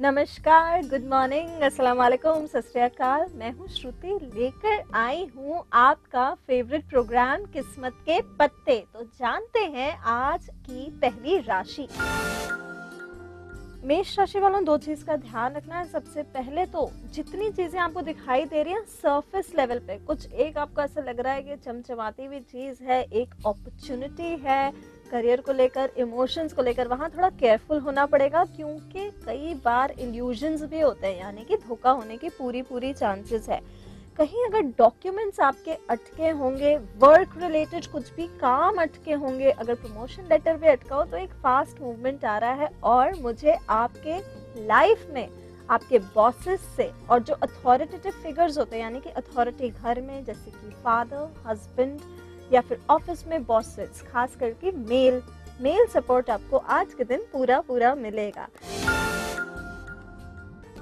नमस्कार, good morning, अस्सलाम वालेकुम, सत श्री अकाल। मैं हूँ श्रुति, लेकर आई हूँ आपका फेवरेट प्रोग्राम किस्मत के पत्ते। तो जानते हैं आज की पहली राशि। मेष राशि वालों, दो चीज का ध्यान रखना है। सबसे पहले तो जितनी चीजें आपको दिखाई दे रही हैं सरफेस लेवल पे, कुछ एक आपको ऐसा लग रहा है कि चमचमाती हुई चीज है, एक अपॉर्चुनिटी है करियर को लेकर, इमोशंस को लेकर, वहां थोड़ा केयरफुल होना पड़ेगा क्योंकि कई बार इल्यूजन्स भी होते हैं, यानी कि धोखा होने की पूरी चांसेस है। कहीं अगर डॉक्यूमेंट्स आपके अटके होंगे, वर्क रिलेटेड कुछ भी काम अटके होंगे, अगर प्रमोशन लेटर भी अटका हो तो एक फास्ट मूवमेंट आ रहा है। और मुझे आपके लाइफ में आपके बॉसेस से और जो अथॉरिटेटिव फिगर्स होते हैं, यानी कि अथॉरिटी घर में जैसे कि फादर, हस्बैंड या फिर ऑफिस में बॉसेस, खास करके मेल सपोर्ट आपको आज के दिन पूरा मिलेगा।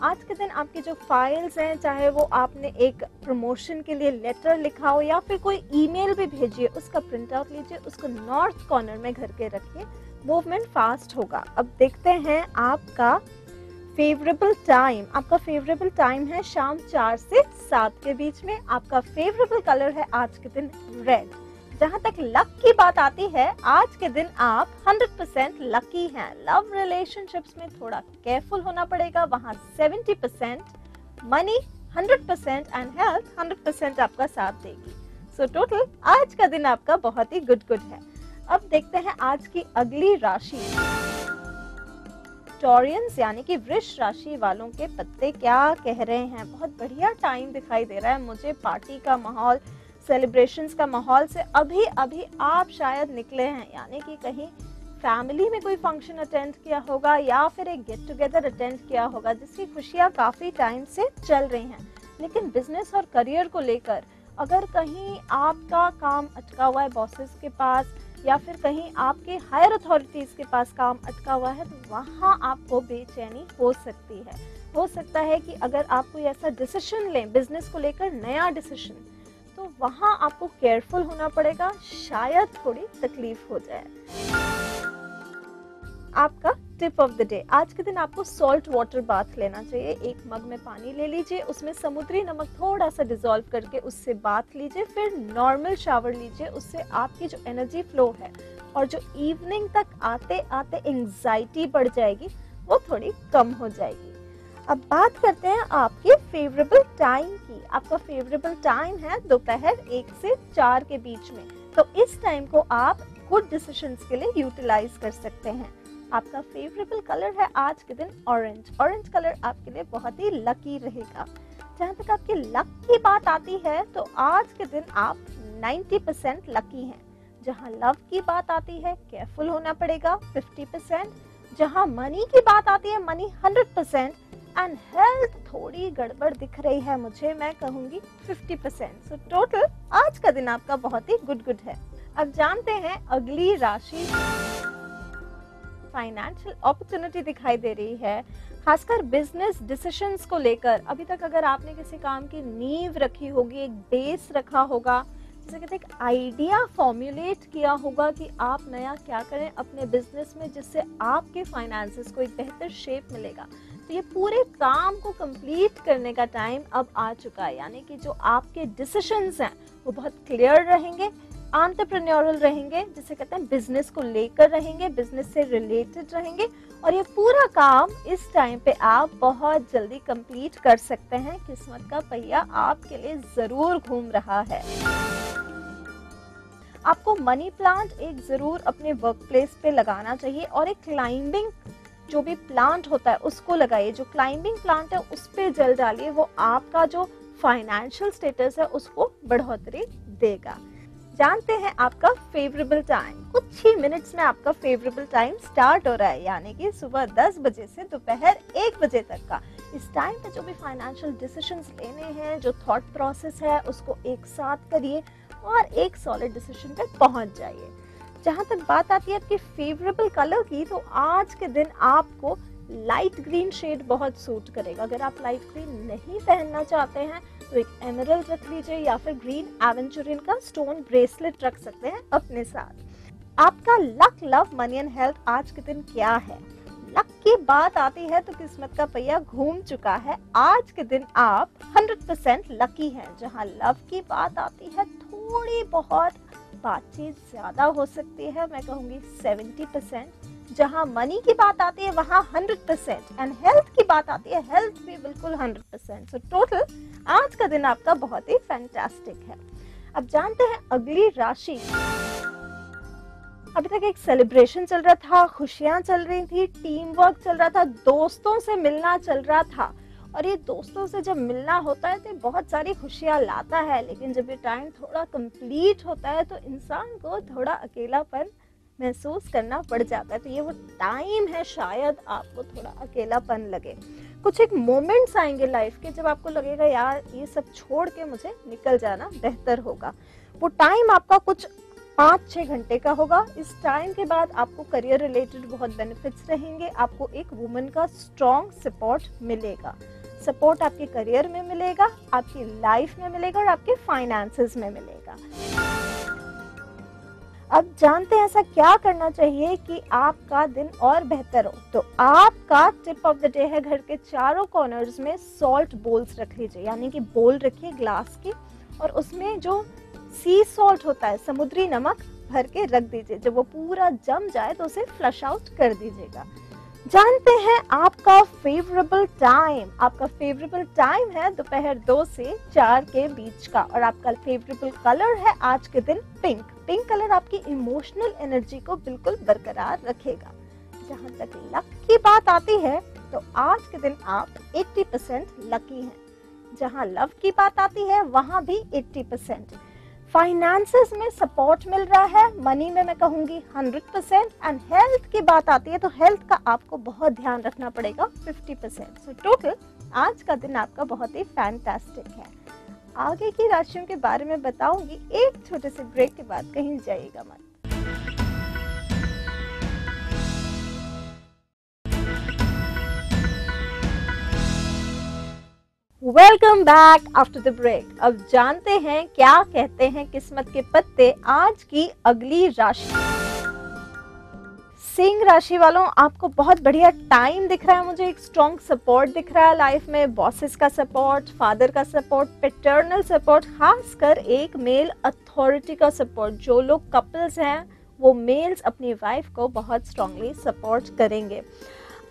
आज के दिन आपकी जो फाइल्स हैं, चाहे वो आपने एक प्रमोशन के लिए लेटर लिखा हो या फिर कोई ईमेल भी भेजिए, उसका प्रिंट आउट लीजिए, उसको नॉर्थ कॉर्नर में घर के रखिए, मूवमेंट फास्ट होगा। अब देखते हैं आपका फेवरेबल टाइम। आपका फेवरेबल टाइम है शाम 4 से 7 के बीच में। आपका फेवरेबल कलर है आज के दिन रेड। जहाँ तक लक की बात आती है, आज के दिन आप 100% लकी हैं। लव रिलेशनशिप्स में थोड़ा केयरफुल होना पड़ेगा, वहाँ 70%, मनी 100% एंड हेल्थ 100% आपका साथ देगी। सो टोटल आज का दिन आपका बहुत ही गुड है। अब देखते हैं आज की अगली राशि। टॉरियंस यानी कि वृष राशि वालों के पत्ते क्या कह रहे हैं। बहुत बढ़िया टाइम दिखाई दे रहा है मुझे, पार्टी का माहौल, सेलिब्रेशंस का माहौल से अभी आप शायद निकले हैं, यानी कि कहीं फैमिली में कोई फंक्शन अटेंड किया होगा या फिर एक गेट टुगेदर अटेंड किया होगा जिसकी खुशियां काफी टाइम से चल रही हैं। लेकिन बिजनेस और करियर को लेकर अगर कहीं आपका काम अटका हुआ है बॉसेस के पास या फिर कहीं आपके हायर अथॉरिटीज के पास काम अटका हुआ है, तो वहाँ आपको बेचैनी हो सकती है। हो सकता है कि अगर आप कोई ऐसा डिसीजन लें बिजनेस को लेकर, नया डिसीजन, तो वहां आपको केयरफुल होना पड़ेगा, शायद थोड़ी तकलीफ हो जाए। आपका टिप ऑफ द डे, आज के दिन आपको सॉल्ट वाटर बाथ लेना चाहिए। एक मग में पानी ले लीजिए, उसमें समुद्री नमक थोड़ा सा डिसॉल्व करके उससे बाथ लीजिए, फिर नॉर्मल शावर लीजिए। उससे आपकी जो एनर्जी फ्लो है और जो इवनिंग तक आते आते एंजाइटी बढ़ जाएगी, वो थोड़ी कम हो जाएगी। अब बात करते हैं आपके फेवरेबल टाइम की। आपका फेवरेबल टाइम है दोपहर 1 से 4 के बीच में। तो इस टाइम को आप गुड डिसीजंस के लिए यूटिलाइज कर सकते हैं। आपका फेवरेबल कलर है आज के दिन ऑरेंज। ऑरेंज कलर आपके लिए बहुत ही लकी रहेगा। जहाँ तक आपकी लक की बात आती है, तो आज के दिन आप 90% लकी हैं। जहाँ लव की बात आती है, केयरफुल होना पड़ेगा 50%। जहाँ मनी की बात आती है, मनी 100%। एंड हेल्थ थोड़ी गड़बड़ दिख रही है मुझे, मैं कहूंगी 50%। सो टोटल आज का दिन आपका बहुत ही गुड है। अब जानते हैं अगली राशि। फाइनेंशियल अपॉर्चुनिटी दिखाई दे रही है, खासकर बिजनेस डिसीजंस को लेकर। अभी तक अगर आपने किसी काम की नींव रखी होगी, एक बेस रखा होगा, जैसे कहते हैं एक आइडिया फॉर्मुलेट किया होगा कि आप नया क्या करें अपने बिजनेस में जिससे आपके फाइनेंसेस को एक बेहतर शेप मिलेगा, तो ये पूरे काम को कंप्लीट करने का टाइम अब आ चुका है। यानी कि जो आपके डिसीजंस हैं वो बहुत क्लियर रहेंगे, एंटरप्रेन्योरल रहेंगे, जिसे कहते हैं बिजनेस को लेकर रहेंगे, बिजनेस से रिलेटेड रहेंगे, और ये पूरा काम इस टाइम पे आप बहुत जल्दी कंप्लीट कर सकते हैं। किस्मत का पहिया आपके लिए जरूर घूम रहा है। आपको मनी प्लांट एक जरूर अपने वर्क प्लेस पे लगाना चाहिए, और एक क्लाइंबिंग जो भी प्लांट होता है उसको लगाइए। जो क्लाइंबिंग प्लांट है उस पे जल डालिए, वो आपका जो फाइनेंशियल स्टेटस है उसको बढ़ोतरी देगा। जानते हैं आपका फेवरेबल टाइम। कुछ ही मिनट्स में आपका फेवरेबल टाइम स्टार्ट हो रहा है, यानी कि सुबह 10 बजे से दोपहर 1 बजे तक का। इस टाइम पे जो भी फाइनेंशियल डिसीजंस लेने हैं, जो थॉट प्रोसेस है, उसको एक साथ करिए और एक सॉलिड डिसीजन पे पहुंच जाइए। जहां तक बात आती है आपके फेवरेबल कलर की, तो आज के दिन आपको लाइट ग्रीन शेड बहुत सूट करेगा। अगर आप लाइट ग्रीन नहीं पहनना चाहते हैं तो एक एमरल्ड रख लीजिए, या फिर ग्रीन एवेंचुरिन का स्टोन ब्रेसलेट रख सकते हैं अपने साथ। आपका luck, love, money and health आज के दिन क्या है? लक की बात आती है तो किस्मत का पहिया घूम चुका है। आज के दिन आप 100% लकी हैं। जहां लव की बात आती है थोड़ी बहुत बातचीत ज्यादा हो सकती है, मैं कहूंगी 70%। जहां मनी की बात आती है वहां 100% एंड हेल्थ की बात आती है, हेल्थ भी बिल्कुल 100%। सो टोटल आज का दिन आपका बहुत ही फैंटास्टिक है। अब जानते हैं अगली राशि। अभी तक एक सेलिब्रेशन चल रहा था, खुशियां चल रही थी, टीम वर्क चल रहा था, दोस्तों से मिलना चल रहा था। और ये दोस्तों से जब मिलना होता है तो बहुत सारी खुशियां लाता है, लेकिन जब ये टाइम थोड़ा कंप्लीट होता है तो इंसान को थोड़ा अकेलापन महसूस करना पड़ जाता है। तो ये वो टाइम है, शायद आपको थोड़ा अकेलापन लगे। कुछ एक मोमेंट्स आएंगे लाइफ के जब आपको लगेगा यार ये सब छोड़ के मुझे निकल जाना बेहतर होगा। वो टाइम आपका कुछ 5-6 घंटे का होगा। इस टाइम के बाद आपको करियर रिलेटेड बहुत बेनिफिट्स रहेंगे। आपको एक वुमन का स्ट्रॉन्ग सपोर्ट मिलेगा। सपोर्ट आपके करियर में मिलेगा, आपकी लाइफ में मिलेगा और आपके फाइनेंसेस में मिलेगा। अब जानते हैं ऐसा क्या करना चाहिए कि आपका दिन और बेहतर हो। तो आपका टिप ऑफ द डे है, घर के चारों कॉर्नर्स में सॉल्ट बोल्स रख लीजिए, यानी कि बोल रखिए ग्लास की, और उसमें जो सी सॉल्ट होता है, समुद्री नमक, भर के रख दीजिए। जब वो पूरा जम जाए तो उसे फ्लश आउट कर दीजिएगा। जानते हैं आपका फेवरेबल टाइम। आपका फेवरेबल टाइम है दोपहर 2 से 4 के बीच का, और आपका फेवरेबल कलर है आज के दिन पिंक। पिंक कलर आपकी इमोशनल एनर्जी को बिल्कुल बरकरार रखेगा। जहां तक लक की बात आती है तो आज के दिन आप 80% लकी हैं। जहां लव की बात आती है वहां भी 80%। फाइनेंसेस में सपोर्ट मिल रहा है, मनी में मैं कहूंगी 100%। एंड हेल्थ की बात आती है तो हेल्थ का आपको बहुत ध्यान रखना पड़ेगा, 50%। सो टोटल आज का दिन आपका बहुत ही फैंटास्टिक है। आगे की राशियों के बारे में बताऊंगी एक छोटे से ब्रेक के बाद, कहीं जाइएगा मत। Welcome back after the break. अब जानते हैं क्या कहते हैं किस्मत के पत्ते आज की अगली राशि। सिंह राशि वालों, आपको बहुत बढ़िया टाइम दिख रहा है। मुझे एक स्ट्रॉन्ग सपोर्ट दिख रहा है लाइफ में, बॉसेस का सपोर्ट, फादर का सपोर्ट, पैटर्नल सपोर्ट, खासकर एक मेल अथॉरिटी का सपोर्ट। जो लोग कपल्स हैं वो मेल्स अपनी वाइफ को बहुत स्ट्रांगली सपोर्ट करेंगे।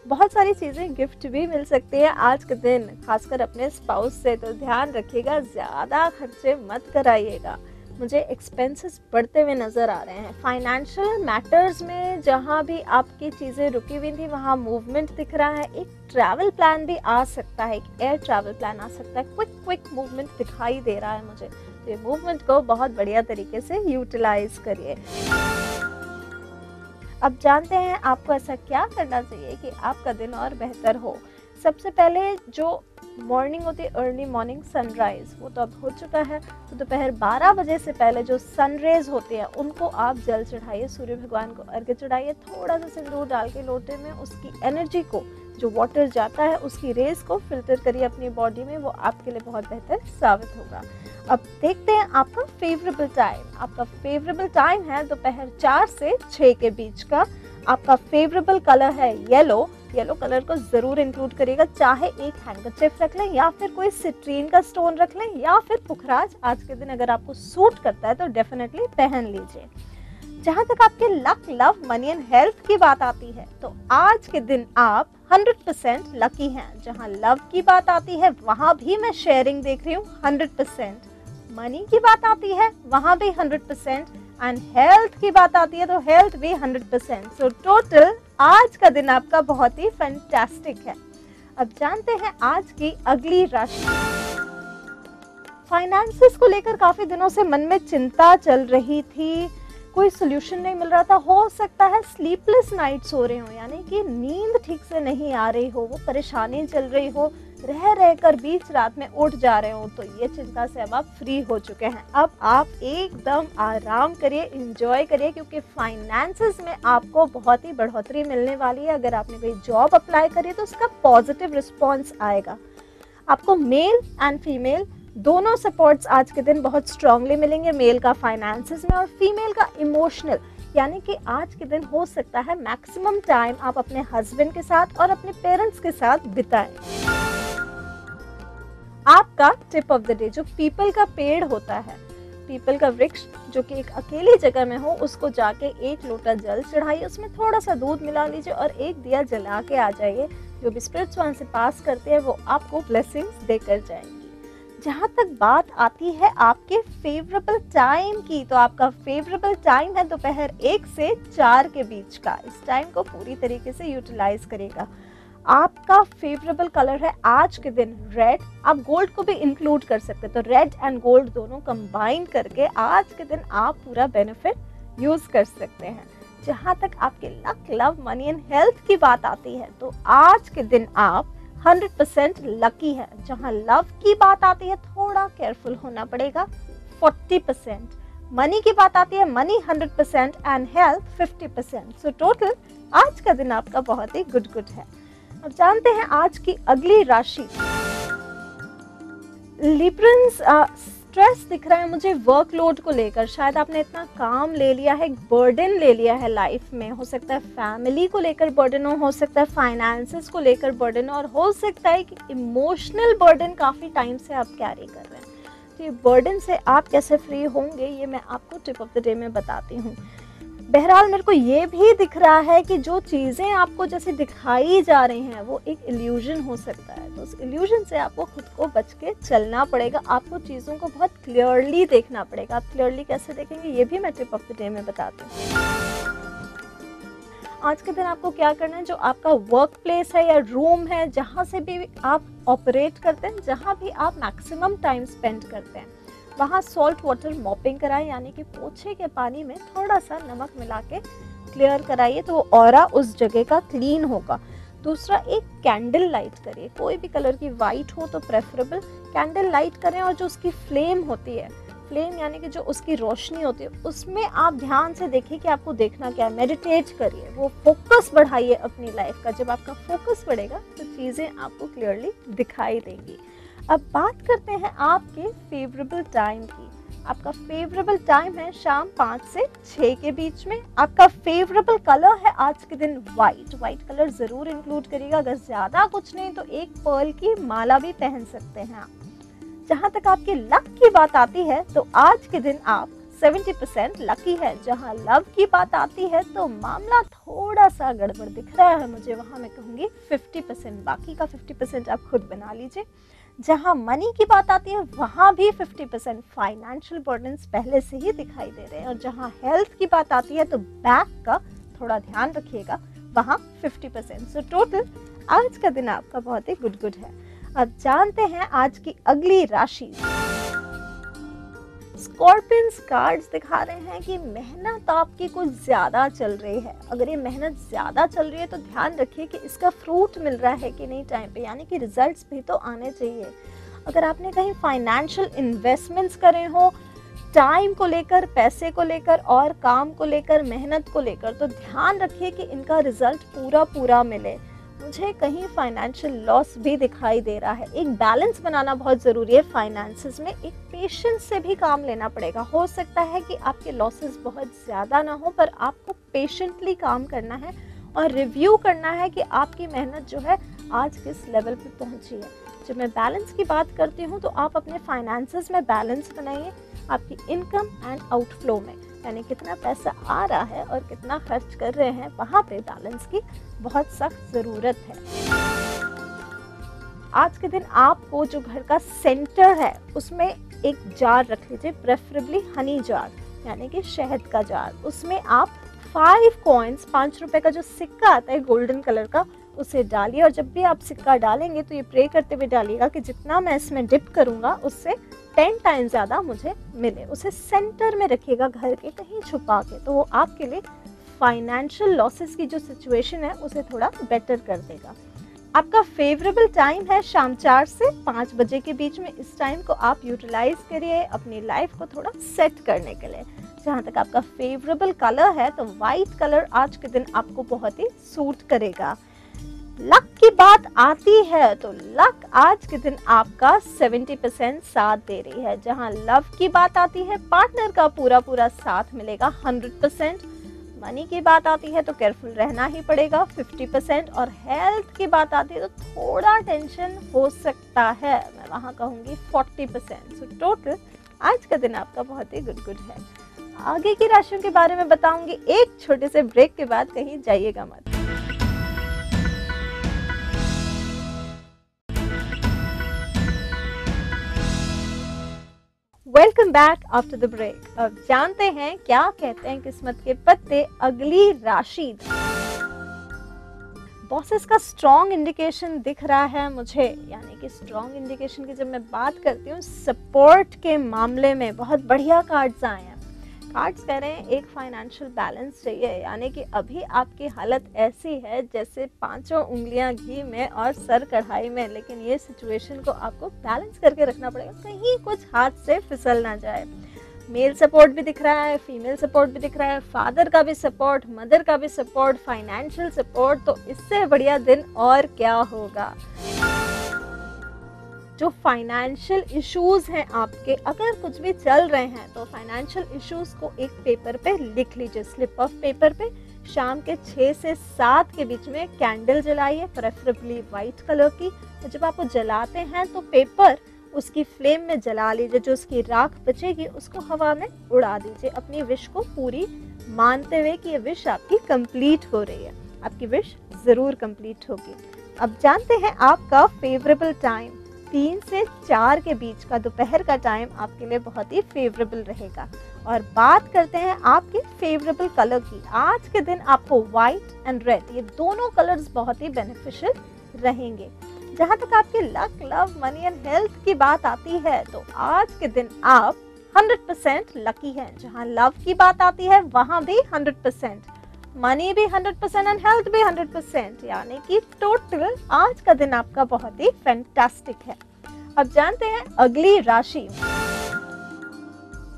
बहुत सारी चीज़ें गिफ्ट भी मिल सकती है आज के दिन, खासकर अपने स्पाउस से। तो ध्यान रखिएगा, ज़्यादा खर्चे मत कराइएगा। मुझे एक्सपेंसेस बढ़ते हुए नज़र आ रहे हैं। फाइनेंशियल मैटर्स में जहाँ भी आपकी चीज़ें रुकी हुई थी वहाँ मूवमेंट दिख रहा है। एक ट्रैवल प्लान भी आ सकता है, एक एयर ट्रैवल प्लान आ सकता है। क्विक मूवमेंट दिखाई दे रहा है मुझे। तो ये मूवमेंट को बहुत बढ़िया तरीके से यूटिलाइज करिए। अब जानते हैं आपको ऐसा क्या करना चाहिए कि आपका दिन और बेहतर हो। सबसे पहले जो मॉर्निंग होती है, अर्ली मॉर्निंग सनराइज, वो तो अब हो चुका है। तो दोपहर 12 बजे से पहले जो सनरेज होते हैं उनको आप जल चढ़ाइए, सूर्य भगवान को अर्घ्य चढ़ाइए। थोड़ा सा सिंदूर डाल के लोटे में उसकी एनर्जी को, जो वाटर जाता है उसकी रेज को फिल्टर करिए अपनी बॉडी में, वो आपके लिए बहुत बेहतर साबित होगा। अब देखते हैं आपका फेवरेबल टाइम। आपका फेवरेबल टाइम है दोपहर 4 से 6 के बीच का। आपका फेवरेबल कलर है येलो। येलो कलर को जरूर इंक्लूड करिएगा, चाहे एक हैंकरचिफ रख लें या फिर कोई सिट्रीन का स्टोन रख लें या फिर पुखराज। आज के दिन अगर आपको सूट करता है तो डेफिनेटली पहन लीजिए। जहां तक आपके luck, love, money and health की बात आती है तो आज के दिन आप 100% लकी हैं। जहां लव की बात आती है वहां भी मैं शेयरिंग देख रही हूँ 100%। मनी की बात आती है वहां भी 100%। एंड हेल्थ की बात आती है तो हेल्थ भी 100%। सो टोटल आज का दिन आपका बहुत ही फैंटास्टिक है। अब जानते हैं आज की अगली राशि। फाइनेंसेस को लेकर काफी दिनों से मन में चिंता चल रही थी, कोई सोल्यूशन नहीं मिल रहा था। हो सकता है स्लीपलेस नाइट्स हो रहे हो, यानी कि नींद ठीक से नहीं आ रही हो, वो परेशानी चल रही हो, रह कर बीच रात में उठ जा रहे हो। तो ये चिंता से अब आप फ्री हो चुके हैं। अब आप एकदम आराम करिए, एंजॉय करिए, क्योंकि फाइनेंसेस में आपको बहुत ही बढ़ोतरी मिलने वाली है। अगर आपने कोई जॉब अप्लाई करी तो उसका पॉजिटिव रिस्पॉन्स आएगा। आपको मेल एंड फीमेल दोनों सपोर्ट्स आज के दिन बहुत स्ट्रांगली मिलेंगे। मेल का फाइनेंसेस में और फीमेल का इमोशनल, यानी कि आज के दिन हो सकता है मैक्सिमम टाइम आप अपने हस्बैंड के साथ और अपने पेरेंट्स के साथ बिताएं। आपका टिप ऑफ द डे, जो पीपल का पेड़ होता है, पीपल का वृक्ष जो कि एक अकेली जगह में हो, उसको जाके 1 लोटा जल चढ़ाइए, उसमें थोड़ा सा दूध मिला लीजिए और एक दिया जला के आ जाइए। जो भी स्पिरिट्स वहां से पास करते हैं वो आपको ब्लेसिंग्स देकर जाएंगी। जहाँ तक बात आती है आपके फेवरेबल टाइम की, तो आपका फेवरेबल टाइम है दोपहर 1 से 4 के बीच का। इस टाइम को पूरी तरीके से यूटिलाइज करेगा। आपका फेवरेबल कलर है आज के दिन रेड। आप गोल्ड को भी इंक्लूड कर सकते हैं, तो रेड एंड गोल्ड दोनों कंबाइन करके आज के दिन आप पूरा बेनिफिट यूज कर सकते हैं। जहाँ तक आपके luck, love, money and health की बात आती है, तो आज के दिन आप 100% लकी है। जहाँ लव की बात आती है थोड़ा केयरफुल होना पड़ेगा, 40%। मनी की बात आती है, money 100% and health 50%। So total आज का दिन आपका बहुत ही गुड है। अब जानते हैं आज की अगली राशि। लिब्रन्स, स्ट्रेस दिख रहा है मुझे वर्कलोड को लेकर। शायद आपने इतना काम ले लिया है, बर्डन ले लिया है लाइफ में। हो सकता है फैमिली को लेकर बर्डन हो सकता है फाइनेंसेस को लेकर बर्डन और हो सकता है कि इमोशनल बर्डन काफ़ी टाइम से आप कैरी कर रहे हैं। तो ये बर्डन से आप कैसे फ्री होंगे, ये मैं आपको टिप ऑफ द डे में बताती हूँ। बहरहाल मेरे को ये भी दिख रहा है कि जो चीज़ें आपको जैसे दिखाई जा रही हैं वो एक इल्यूजन हो सकता है। तो उस इल्यूजन से आपको खुद को बच के चलना पड़ेगा। आपको चीज़ों को बहुत क्लियरली देखना पड़ेगा। आप क्लियरली कैसे देखेंगे ये भी मैं टिप ऑफ द डे में बताती हूँ। आज के दिन आपको क्या करना है, जो आपका वर्क प्लेस है या रूम है, जहाँ से भी आप ऑपरेट करते हैं, जहाँ भी आप मैक्सिमम टाइम स्पेंड करते हैं, वहाँ सॉल्ट वाटर मॉपिंग कराएं, यानी कि पोछे के पानी में थोड़ा सा नमक मिला के क्लियर कराइए, तो वो ऑरा उस जगह का क्लीन होगा। दूसरा, एक कैंडल लाइट करिए, कोई भी कलर की वाइट हो तो प्रेफरेबल। कैंडल लाइट करें और जो उसकी फ्लेम होती है, फ्लेम यानी कि जो उसकी रोशनी होती है, उसमें आप ध्यान से देखिए कि आपको देखना क्या है। मेडिटेट करिए, वो फोकस बढ़ाइए अपनी लाइफ का। जब आपका फोकस बढ़ेगा तो चीज़ें आपको क्लियरली दिखाई देंगी। अब बात करते हैं आपके फेवरेबल टाइम की। आपका फेवरेबल टाइम है शाम 5 से 6 के बीच में। आपका फेवरेबल कलर है आज के दिन वाइट। वाइट कलर जरूर इंक्लूड करिएगा। अगर ज्यादा कुछ नहीं तो एक पर्ल की माला भी पहन सकते हैं आप। जहाँ तक आपके लक की बात आती है तो आज के दिन आप 70% लकी है। जहाँ लव की बात आती है तो मामला थोड़ा सा गड़बड़ दिख रहा है मुझे, वहाँ मैं कहूँगी 50%। बाकी का 50% आप खुद बना लीजिए। जहाँ मनी की बात आती है वहाँ भी 50%। फाइनेंशियल बर्डन्स पहले से ही दिखाई दे रहे हैं। और जहाँ हेल्थ की बात आती है तो बैक का थोड़ा ध्यान रखिएगा, वहाँ 50%। सो टोटल आज का दिन आपका बहुत ही गुड है। अब जानते हैं आज की अगली राशि। स्कॉर्पियंस कार्ड्स दिखा रहे हैं कि मेहनत आपकी कुछ ज्यादा चल रही है। अगर ये मेहनत ज्यादा चल रही है तो ध्यान रखिए कि इसका फ्रूट मिल रहा है कि नहीं टाइम पे, यानी कि रिजल्ट्स भी तो आने चाहिए। अगर आपने कहीं फाइनेंशियल इन्वेस्टमेंट्स करे हो टाइम को लेकर, पैसे को लेकर और काम को लेकर, मेहनत को लेकर, तो ध्यान रखिए कि इनका रिजल्ट पूरा मिले। मुझे कहीं फाइनेंशियल लॉस भी दिखाई दे रहा है। एक बैलेंस बनाना बहुत ज़रूरी है फाइनेंसेस में। एक पेशेंस से भी काम लेना पड़ेगा। हो सकता है कि आपके लॉसेस बहुत ज़्यादा ना हो, पर आपको पेशेंटली काम करना है और रिव्यू करना है कि आपकी मेहनत जो है आज किस लेवल पे पहुंची है। जब मैं बैलेंस की बात करती हूँ तो आप अपने फाइनेंसेस में बैलेंस बनाइए, आपकी इनकम एंड आउटफ्लो में, यानी कितना पैसा आ रहा है और कितना खर्च कर रहे हैं, वहाँ पे बैलेंस की बहुत सख्त ज़रूरत है। आज के दिन आपको जो घर का सेंटर है उसमें एक जार रख लीजिए, प्रेफरेबली हनी जार यानी कि शहद का जार। उसमें आप 5 कॉइन्स, 5 रुपए का जो सिक्का आता है गोल्डन कलर का, उसे डालिए। और जब भी आप सिक्का डालेंगे तो ये प्रे करते हुए डालिएगा कि जितना मैं इसमें डिप करूंगा उससे 10 टाइम ज़्यादा मुझे मिले। उसे सेंटर में रखिएगा घर के, कहीं छुपा के, तो वो आपके लिए फाइनेंशियल लॉसेस की जो सिचुएशन है उसे थोड़ा बेटर कर देगा। आपका फेवरेबल टाइम है शाम 4 से 5 बजे के बीच में। इस टाइम को आप यूटिलाइज करिए अपनी लाइफ को थोड़ा सेट करने के लिए। जहाँ तक आपका फेवरेबल कलर है तो वाइट कलर आज के दिन आपको बहुत ही सूट करेगा। लक की बात आती है तो लक आज के दिन आपका 70% साथ दे रही है। जहां लव की बात आती है पार्टनर का पूरा साथ मिलेगा 100%। मनी की बात आती है तो केयरफुल रहना ही पड़ेगा 50%, और हेल्थ की बात आती है तो थोड़ा टेंशन हो सकता है, मैं वहाँ कहूँगी 40%। सो टोटल आज का दिन आपका बहुत ही गुड है। आगे की राशियों के बारे में बताऊंगी एक छोटे से ब्रेक के बाद, कहीं जाइएगा मत। Welcome back after the break. अब जानते हैं क्या कहते हैं किस्मत के पत्ते अगली राशि। बॉसेस का स्ट्रॉन्ग इंडिकेशन दिख रहा है मुझे, यानी कि स्ट्रॉन्ग इंडिकेशन की जब मैं बात करती हूँ सपोर्ट के मामले में बहुत बढ़िया कार्ड्स आए हैं। कार्ड्स कह रहे हैं एक फाइनेंशियल बैलेंस चाहिए, यानी कि अभी आपकी हालत ऐसी है जैसे पांचों उंगलियां घी में और सर कढ़ाई में, लेकिन ये सिचुएशन को आपको बैलेंस करके रखना पड़ेगा, कहीं कुछ हाथ से फिसल ना जाए। मेल सपोर्ट भी दिख रहा है, फीमेल सपोर्ट भी दिख रहा है, फादर का भी सपोर्ट, मदर का भी सपोर्ट, फाइनेंशियल सपोर्ट, तो इससे बढ़िया दिन और क्या होगा। जो फाइनेंशियल इश्यूज हैं आपके, अगर कुछ भी चल रहे हैं तो फाइनेंशियल इश्यूज को एक पेपर पे लिख लीजिए, स्लिप ऑफ पेपर पे। शाम के 6 से 7 के बीच में कैंडल जलाइए, प्रेफरेबली वाइट कलर की। तो जब आप जलाते हैं तो पेपर उसकी फ्लेम में जला लीजिए, जो उसकी राख बचेगी उसको हवा में उड़ा दीजिए, अपनी विश को पूरी मानते हुए कि ये विश आपकी कंप्लीट हो रही है। आपकी विश जरूर कंप्लीट होगी। अब जानते हैं आपका फेवरेबल टाइम 3 से 4 के बीच का दोपहर का टाइम आपके लिए बहुत ही फेवरेबल रहेगा। और बात करते हैं आपके फेवरेबल कलर की। आज के दिन आपको व्हाइट एंड रेड, ये दोनों कलर्स बहुत ही बेनिफिशियल रहेंगे। जहाँ तक आपके luck, love, money and health की बात आती है तो आज के दिन आप 100% लकी हैं। जहाँ लव की बात आती है वहाँ भी 100%, मनी भी 100% एंड हेल्थ भी 100%, यानी कि टोटल आज का दिन आपका बहुत ही फैंटास्टिक है। अब जानते हैं अगली राशि।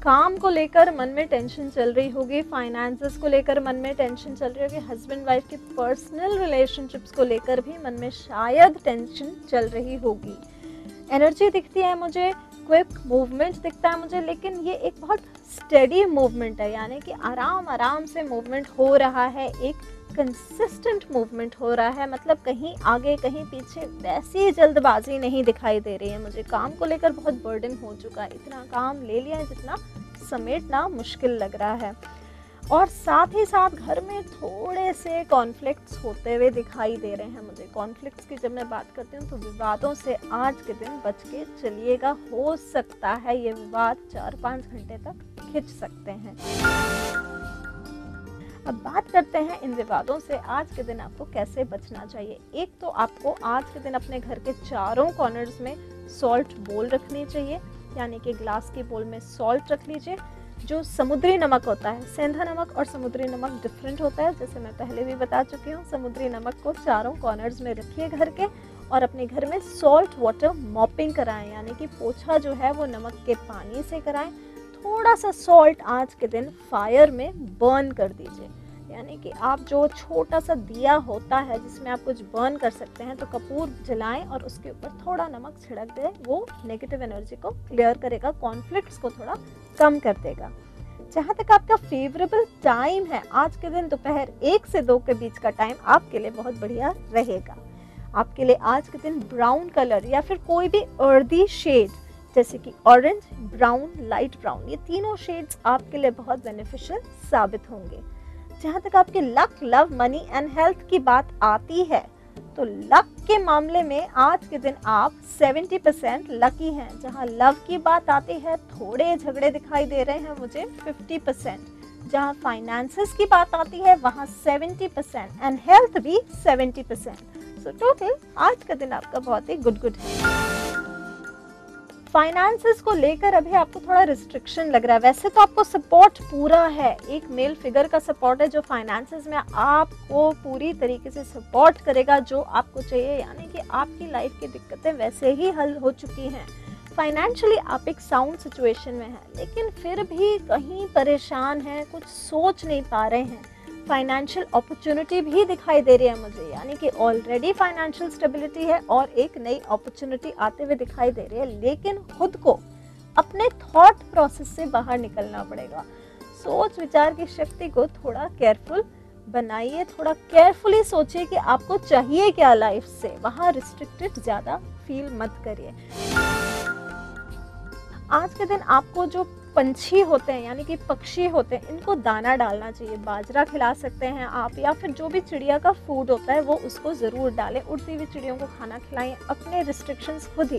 काम को लेकर मन में टेंशन चल रही होगी, फाइनेंसेस को लेकर मन में टेंशन चल रही होगी, हस्बैंड वाइफ की पर्सनल रिलेशनशिप्स को लेकर भी मन में शायद टेंशन चल रही होगी। एनर्जी दिखती है मुझे, क्विक मूवमेंट दिखता है मुझे, लेकिन ये एक बहुत स्टेडी मूवमेंट है, यानी कि आराम आराम से मूवमेंट हो रहा है, एक कंसिस्टेंट मूवमेंट हो रहा है, मतलब कहीं आगे कहीं पीछे वैसी जल्दबाजी नहीं दिखाई दे रही है मुझे। काम को लेकर बहुत बर्डन हो चुका है, इतना काम ले लिया है जितना समेटना मुश्किल लग रहा है। और साथ ही साथ घर में थोड़े से कॉन्फ्लिक्ट्स होते हुए दिखाई दे रहे हैं मुझे। कॉन्फ्लिक्ट्स की जब मैं बात करती हूँ तो विवादों से आज के दिन बच के चलिएगा, हो सकता है ये विवाद 4-5 घंटे तक खिंच सकते हैं। अब बात करते हैं इन विवादों से आज के दिन आपको कैसे बचना चाहिए। एक तो आपको आज के दिन अपने घर के चारों कॉर्नर्स में सॉल्ट बोल रखनी चाहिए, यानी कि ग्लास की बोल में सॉल्ट रख लीजिए। जो समुद्री नमक होता है, सेंधा नमक और समुद्री नमक डिफरेंट होता है, जैसे मैं पहले भी बता चुकी हूँ। समुद्री नमक को चारों कॉर्नर्स में रखिए घर के, और अपने घर में सॉल्ट वाटर मॉपिंग कराएं, यानी कि पोछा जो है वो नमक के पानी से कराएं। थोड़ा सा सॉल्ट आज के दिन फायर में बर्न कर दीजिए, यानी कि आप जो छोटा सा दिया होता है जिसमें आप कुछ बर्न कर सकते हैं, तो कपूर जलाएं और उसके ऊपर थोड़ा नमक छिड़क दें, वो नेगेटिव एनर्जी को क्लियर करेगा, कॉन्फ्लिक्ट्स को थोड़ा कम कर देगा। जहाँ तक आपका फेवरेबल टाइम है, आज के दिन दोपहर 1 से 2 के बीच का टाइम आपके लिए बहुत बढ़िया रहेगा। आपके लिए आज के दिन ब्राउन कलर या फिर कोई भी अर्दी शेड जैसे कि ऑरेंज, ब्राउन, लाइट ब्राउन, ये तीनों शेड्स आपके लिए बहुत बेनिफिशियल साबित होंगे। जहाँ तक आपके luck, love, money and health की बात आती है तो लक के मामले में आज के दिन आप 70% लकी हैं। जहाँ लव की बात आती है थोड़े झगड़े दिखाई दे रहे हैं मुझे 50%। जहाँ फाइनेंसेस की बात आती है वहाँ 70% एंड हेल्थ भी 70%। सो टोटल आज का दिन आपका बहुत ही गुड है। फाइनेंसेस को लेकर अभी आपको थोड़ा रिस्ट्रिक्शन लग रहा है, वैसे तो आपको सपोर्ट पूरा है, एक मेल फिगर का सपोर्ट है जो फाइनेंसेस में आपको पूरी तरीके से सपोर्ट करेगा जो आपको चाहिए, यानी कि आपकी लाइफ की दिक्कतें वैसे ही हल हो चुकी हैं। फाइनेंशियली आप एक साउंड सिचुएशन में हैं, लेकिन फिर भी कहीं परेशान हैं, कुछ सोच नहीं पा रहे हैं। फाइनेंशियल अपॉर्चुनिटी भी दिखाई दे रही है मुझे, यानी कि ऑलरेडी फाइनेंशियल स्टेबिलिटी है और एक नई अपॉर्चुनिटी आते हुए दिखाई दे रही है, लेकिन खुद को अपने थॉट प्रोसेस से बाहर निकलना पड़ेगा। सोच विचार की शक्ति को थोड़ा केयरफुल बनाइए, थोड़ा केयरफुली सोचिए कि आपको चाहिए क्या लाइफ से, वहाँ रिस्ट्रिक्टेड ज़्यादा फील मत करिए। आज के दिन आपको जो पंछी होते हैं यानी कि पक्षी होते हैं, इनको दाना डालना चाहिए। बाजरा खिला सकते हैं आप, या फिर जो भी चिड़िया का फूड होता है वो उसको ज़रूर डालें। उड़ती हुई चिड़ियों को खाना खिलाएं। अपने रिस्ट्रिक्शंस खुद ही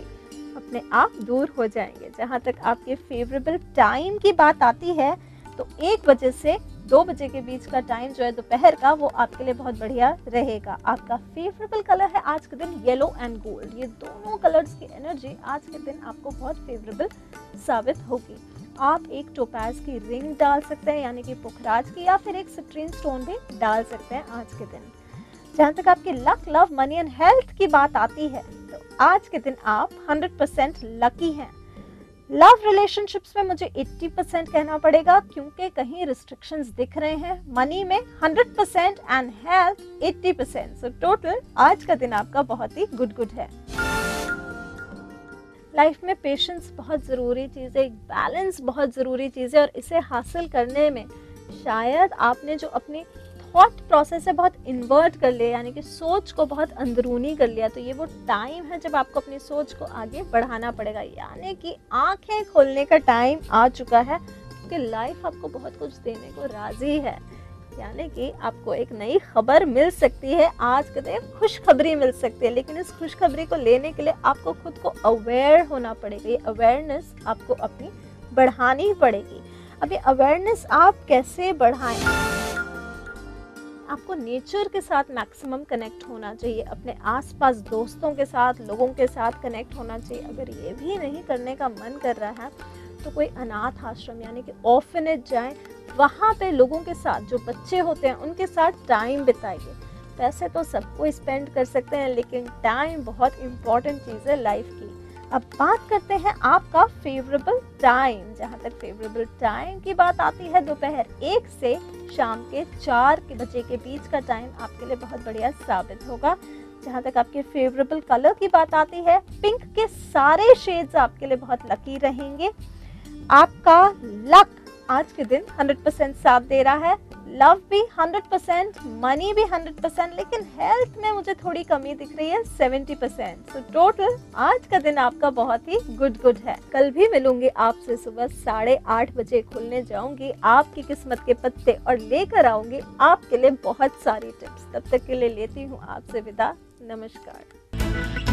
अपने आप दूर हो जाएंगे। जहाँ तक आपके फेवरेबल टाइम की बात आती है, तो 1 बजे से 2 बजे के बीच का टाइम जो है दोपहर का, वो आपके लिए बहुत बढ़िया रहेगा। आपका फेवरेबल कलर है आज के दिन येलो एंड गोल्ड। ये दोनों कलर्स की एनर्जी आज के दिन आपको बहुत फेवरेबल साबित होगी। आप एक टोपैज की रिंग डाल सकते हैं यानी कि पुखराज की, या फिर एक सिट्रीन स्टोन भी डाल सकते हैं आज के दिन। जहाँ तक आपकी luck, love, money and health की बात आती है, तो आज के दिन आप 100% लकी हैं। लव रिलेशनशिप्स में मुझे 80% कहना पड़ेगा, क्योंकि कहीं रिस्ट्रिक्शंस दिख रहे हैं। मनी में 100% एंड हेल्थ 80%। सो टोटल आज का दिन आपका बहुत ही गुड है। लाइफ में पेशेंस बहुत ज़रूरी चीज़ है, एक बैलेंस बहुत ज़रूरी चीज़ है, और इसे हासिल करने में शायद आपने जो अपनी थॉट प्रोसेस है बहुत इन्वर्ट कर लिया, यानी कि सोच को बहुत अंदरूनी कर लिया। तो ये वो टाइम है जब आपको अपनी सोच को आगे बढ़ाना पड़ेगा, यानी कि आंखें खोलने का टाइम आ चुका है, क्योंकि लाइफ आपको बहुत कुछ देने को राजी है। यानी कि आपको एक नई खबर मिल सकती है, आज के दिन खुशखबरी मिल सकती है, लेकिन इस खुशखबरी को लेने के लिए आपको खुद को अवेयर होना पड़ेगा। ये अवेयरनेस आपको अपनी बढ़ानी पड़ेगी। अब ये अवेयरनेस आप कैसे बढ़ाएं? आपको नेचर के साथ मैक्सिमम कनेक्ट होना चाहिए, अपने आसपास दोस्तों के साथ, लोगों के साथ कनेक्ट होना चाहिए। अगर ये भी नहीं करने का मन कर रहा है, तो कोई अनाथ आश्रम यानी कि ऑर्फनेज जाएं, वहाँ पे लोगों के साथ, जो बच्चे होते हैं उनके साथ टाइम बिताइए। पैसे तो सबको स्पेंड कर सकते हैं, लेकिन टाइम बहुत इम्पॉर्टेंट चीज़ है लाइफ की। अब बात करते हैं आपका फेवरेबल टाइम। जहाँ तक फेवरेबल टाइम की बात आती है, दोपहर 1 से शाम के 4 बजे के बीच का टाइम आपके लिए बहुत बढ़िया साबित होगा। जहाँ तक आपके फेवरेबल कलर की बात आती है, पिंक के सारे शेड्स आपके लिए बहुत लकी रहेंगे। आपका लक आज के दिन 100% साथ दे रहा है। लव भी 100%, मनी भी 100%, लेकिन हेल्थ में मुझे थोड़ी कमी दिख रही है 70%। तो टोटल आज का दिन आपका बहुत ही गुड है। कल भी मिलूंगी आपसे सुबह 8:30 बजे। खुलने जाऊंगी आपकी किस्मत के पत्ते और लेकर आऊंगी आपके लिए बहुत सारी टिप्स। तब तक के लिए लेती हूँ आपसे विदा। नमस्कार।